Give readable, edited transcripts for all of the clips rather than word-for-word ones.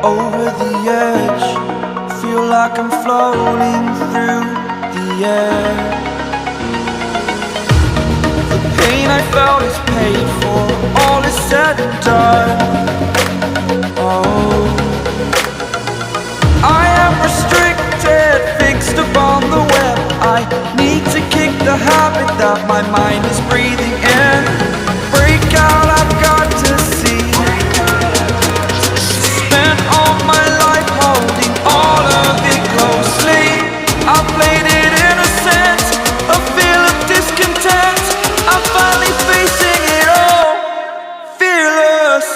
Over the edge, feel like I'm floating through the air. The pain I felt is paid for, all is said and done. Oh, I am restricted, fixed upon the web. I need to kick the habit that my mind is breathing in. Break out, I've got to see. Spent all my life holding all of it closely. I played it innocent, a feel of discontent. I'm finally facing it all, fearless.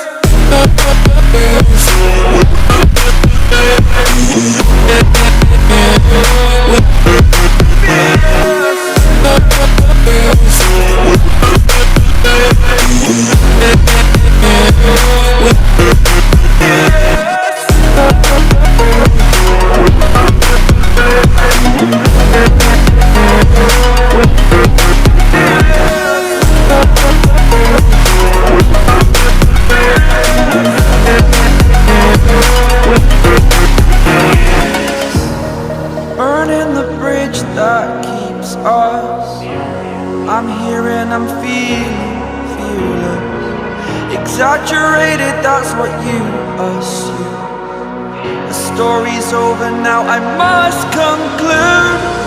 Burning the bridge that keeps us. I'm here and I'm feeling fearless. Exaggerated, that's what you assume. The story's over now, I must conclude.